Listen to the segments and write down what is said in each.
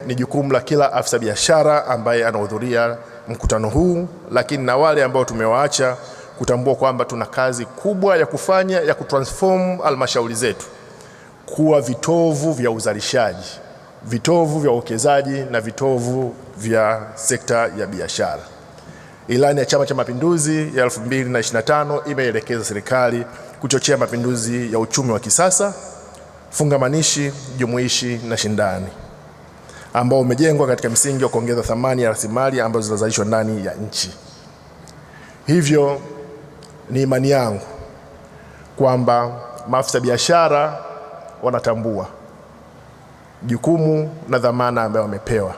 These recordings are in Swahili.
ni jukumu la kila afisa biashara ambaye anahudhuria mkutano huu, lakini na wale ambao tumewaacha, kutambua kwamba tuna kazi kubwa ya kufanya ya kutransform halmashauri zetu kuwa vitovu vya uzalishaji, vitovu vya uwekezaji na vitovu vya sekta ya biashara. Ilani ya Chama cha Mapinduzi ya 2025 imeelekeza serikali kuchochea mapinduzi ya uchumi wa kisasa, fungamanishi, jumuishi na shindani, ambao umejengwa katika msingi wa kuongeza thamani ya rasilimali ambazo zinazalishwa ndani ya nchi. Hivyo ni imani yangu kwamba maafisa biashara wanatambua jukumu na dhamana ambayo wamepewa.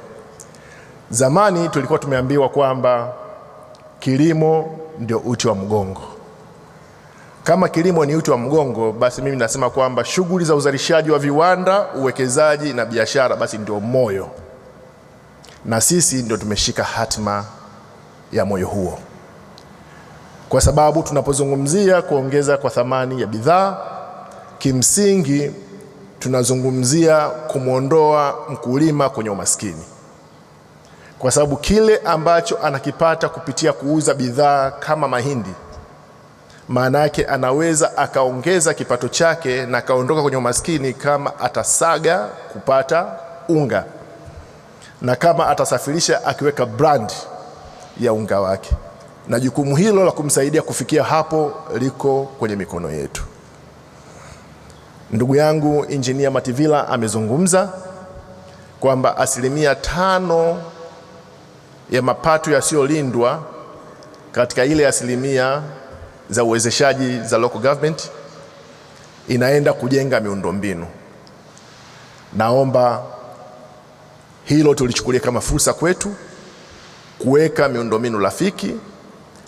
Zamani tulikuwa tumeambiwa kwamba kilimo ndio uti wa mgongo. Kama kilimo ni uti wa mgongo, basi mimi nasema kwamba shughuli za uzalishaji wa viwanda, uwekezaji na biashara basi ndio moyo, na sisi ndio tumeshika hatima ya moyo huo, kwa sababu tunapozungumzia kuongeza kwa thamani ya bidhaa, kimsingi tunazungumzia kumwondoa mkulima kwenye umaskini, kwa sababu kile ambacho anakipata kupitia kuuza bidhaa kama mahindi, maana yake anaweza akaongeza kipato chake na akaondoka kwenye umaskini kama atasaga kupata unga, na kama atasafirisha akiweka brand ya unga wake, na jukumu hilo la kumsaidia kufikia hapo liko kwenye mikono yetu. Ndugu yangu Engineer Mativila amezungumza kwamba 5% ya mapato yasiyolindwa katika ile 1% za uwezeshaji za local government inaenda kujenga miundombinu. Naomba hilo tulichukulia kama fursa kwetu kuweka miundombinu rafiki,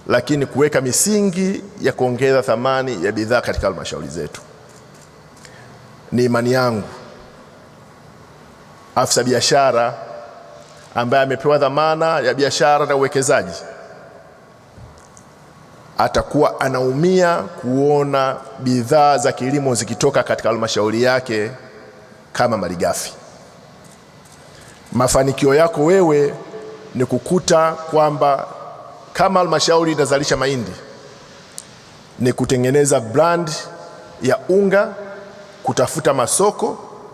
lakini kuweka misingi ya kuongeza thamani ya bidhaa katika halmashauri zetu. Ni imani yangu afisa biashara ambaye amepewa dhamana ya biashara na uwekezaji atakuwa anaumia kuona bidhaa za kilimo zikitoka katika halmashauri yake kama malighafi. Mafanikio yako wewe ni kukuta kwamba kama halmashauri inazalisha mahindi, ni kutengeneza brand ya unga, kutafuta masoko,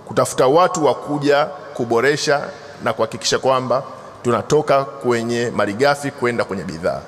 kutafuta watu wa kuja kuboresha na kuhakikisha kwamba tunatoka kwenye malighafi kwenda kwenye bidhaa.